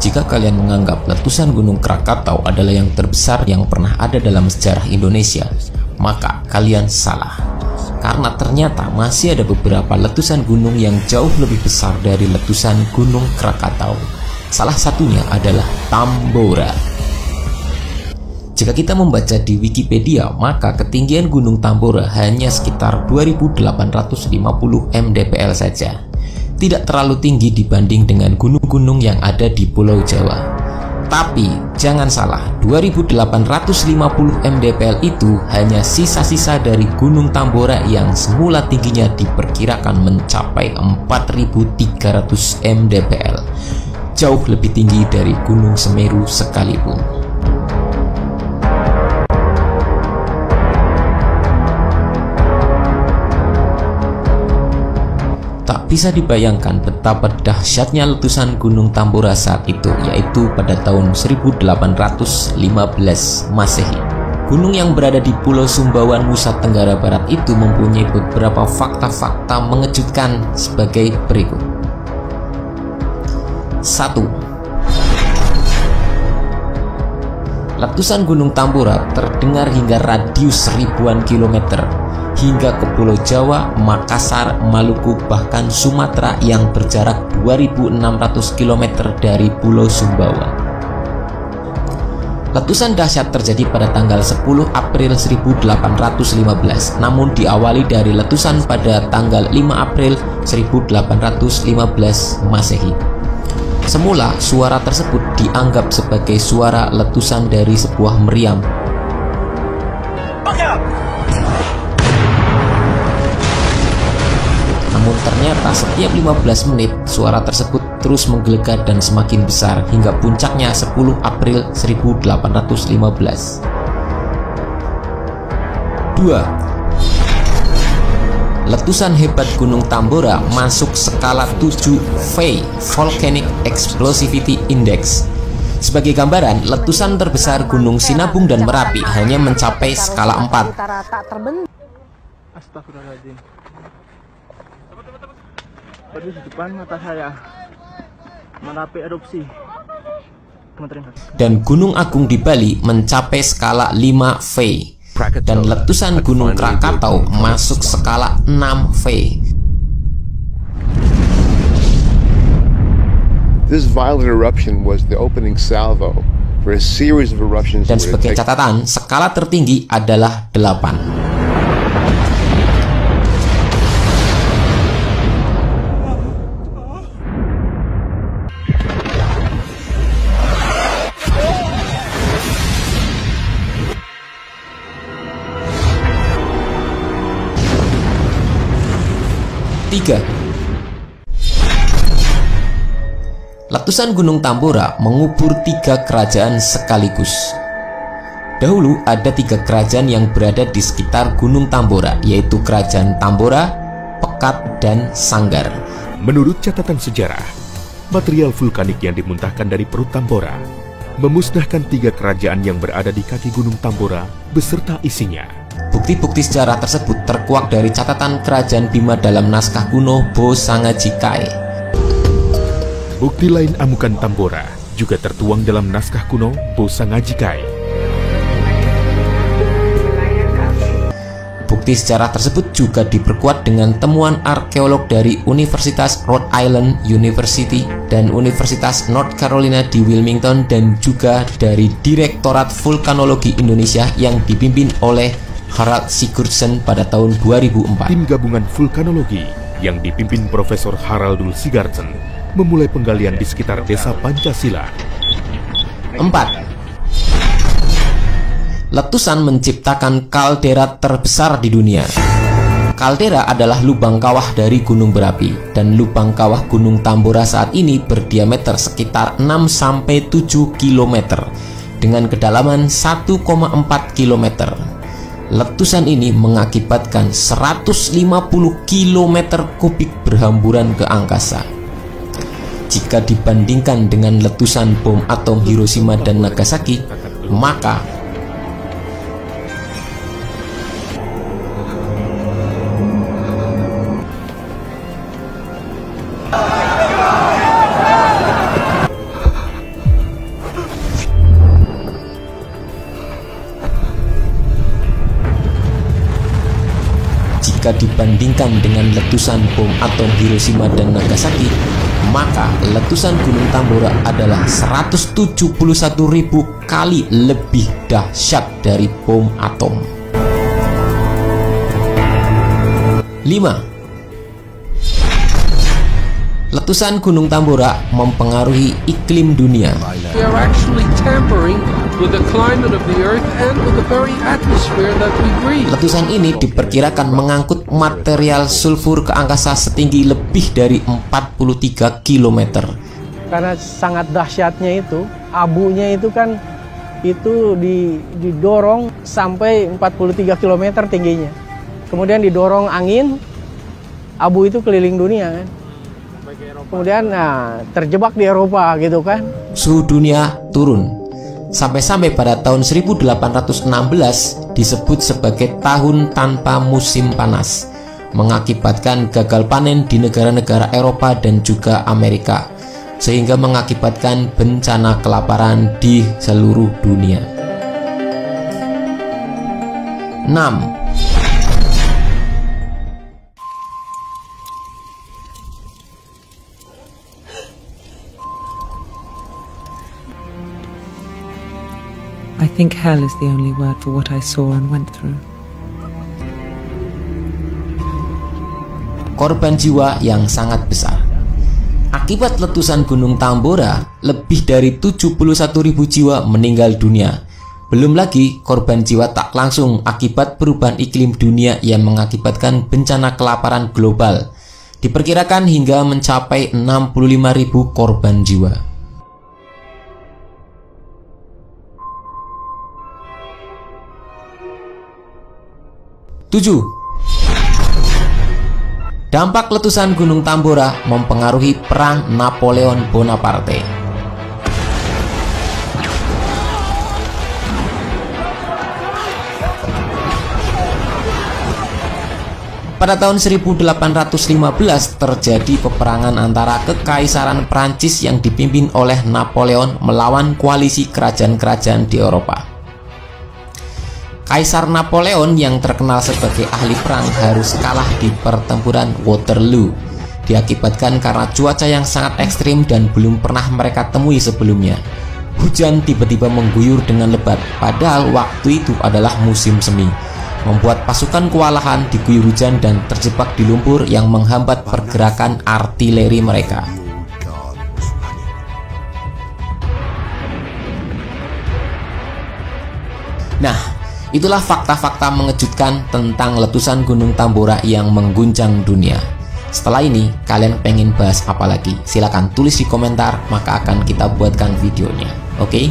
Jika kalian menganggap letusan Gunung Krakatau adalah yang terbesar yang pernah ada dalam sejarah Indonesia, maka kalian salah. Karena ternyata masih ada beberapa letusan gunung yang jauh lebih besar dari letusan Gunung Krakatau. Salah satunya adalah Tambora. Jika kita membaca di Wikipedia, maka ketinggian Gunung Tambora hanya sekitar 2850 mdpl saja. Tidak terlalu tinggi dibanding dengan gunung-gunung yang ada di Pulau Jawa. Tapi jangan salah, 2850 mdpl itu hanya sisa-sisa dari Gunung Tambora yang semula tingginya diperkirakan mencapai 4300 mdpl. Jauh lebih tinggi dari Gunung Semeru sekalipun. Tak bisa dibayangkan betapa dahsyatnya letusan Gunung Tambora saat itu, yaitu pada tahun 1815 Masehi. Gunung yang berada di Pulau Sumbawa, Nusa Tenggara Barat itu mempunyai beberapa fakta-fakta mengejutkan sebagai berikut. 1. Letusan Gunung Tambora terdengar hingga radius ribuan kilometer, hingga ke Pulau Jawa, Makassar, Maluku, bahkan Sumatera yang berjarak 2600 km dari Pulau Sumbawa. Letusan dahsyat terjadi pada tanggal 10 April 1815, namun diawali dari letusan pada tanggal 5 April 1815 Masehi. Semula, suara tersebut dianggap sebagai suara letusan dari sebuah meriam. Namun ternyata setiap 15 menit suara tersebut terus menggelegar dan semakin besar hingga puncaknya 10 April 1815. 2. Letusan hebat Gunung Tambora masuk skala 7V Volcanic Explosivity Index. Sebagai gambaran, letusan terbesar Gunung Sinabung dan Merapi hanya mencapai skala 4. Astagfirullahaladzim. Di depan mata saya Merapi erupsi. Dan Gunung Agung di Bali mencapai skala 5V. Dan letusan Gunung Krakatau masuk skala 6V. This violent eruption was the opening salvo for a series of eruptions. Dan sebagai catatan, skala tertinggi adalah 8. 3. Letusan Gunung Tambora mengubur 3 kerajaan sekaligus. Dahulu ada 3 kerajaan yang berada di sekitar Gunung Tambora, yaitu Kerajaan Tambora, Pekat, dan Sanggar. Menurut catatan sejarah, material vulkanik yang dimuntahkan dari perut Tambora memusnahkan 3 kerajaan yang berada di kaki Gunung Tambora beserta isinya. Bukti-bukti sejarah tersebut terkuak dari catatan Kerajaan Bima dalam naskah kuno Bo Sangajikai. Bukti lain amukan Tambora juga tertuang dalam naskah kuno Bo Sangajikai. Bukti sejarah tersebut juga diperkuat dengan temuan arkeolog dari Universitas Rhode Island University dan Universitas North Carolina di Wilmington, dan juga dari Direktorat Vulkanologi Indonesia yang dipimpin oleh Harald Sigurdsson pada tahun 2004. Tim gabungan vulkanologi yang dipimpin Profesor Haraldul Sigurdsson memulai penggalian di sekitar desa Pancasila. 4. Letusan menciptakan kaldera terbesar di dunia. Kaldera adalah lubang kawah dari gunung berapi, dan lubang kawah Gunung Tambora saat ini berdiameter sekitar 6-7 km dengan kedalaman 1,4 km. Letusan ini mengakibatkan 150 km kubik berhamburan ke angkasa. Jika dibandingkan dengan letusan bom atom Hiroshima dan Nagasaki, maka jika dibandingkan dengan letusan bom atom Hiroshima dan Nagasaki, maka letusan Gunung Tambora adalah 171.000 kali lebih dahsyat dari bom atom. 5. Letusan Gunung Tambora mempengaruhi iklim dunia. We are actually tampering with the climate of the earth and with the very atmosphere that we breathe. Letusan ini diperkirakan mengangkut material sulfur ke angkasa setinggi lebih dari 43 km. Karena sangat dahsyatnya itu, abunya itu kan didorong sampai 43 km tingginya. Kemudian didorong angin, abu itu keliling dunia kan. Kemudian terjebak di Eropa gitu kan. Suhu dunia turun. Sampai-sampai pada tahun 1816 disebut sebagai tahun tanpa musim panas, mengakibatkan gagal panen di negara-negara Eropa dan juga Amerika, sehingga mengakibatkan bencana kelaparan di seluruh dunia. 6. I think hell is the only word for what I saw and went through. Korban jiwa yang sangat besar. Akibat letusan Gunung Tambora, lebih dari 71.000 jiwa meninggal dunia. Belum lagi korban jiwa tak langsung akibat perubahan iklim dunia yang mengakibatkan bencana kelaparan global. Diperkirakan hingga mencapai 65.000 korban jiwa. 7. Dampak letusan Gunung Tambora mempengaruhi perang Napoleon Bonaparte. Pada tahun 1815 terjadi peperangan antara Kekaisaran Prancis yang dipimpin oleh Napoleon melawan koalisi kerajaan-kerajaan di Eropa. Kaisar Napoleon yang terkenal sebagai ahli perang harus kalah di pertempuran Waterloo, diakibatkan karena cuaca yang sangat ekstrim dan belum pernah mereka temui sebelumnya. Hujan tiba-tiba mengguyur dengan lebat, padahal waktu itu adalah musim semi, membuat pasukan kewalahan diguyur hujan dan terjebak di lumpur yang menghambat pergerakan artileri mereka. Nah, itulah fakta-fakta mengejutkan tentang letusan Gunung Tambora yang mengguncang dunia. Setelah ini, kalian pengen bahas apa lagi? Silahkan tulis di komentar, maka akan kita buatkan videonya. Oke?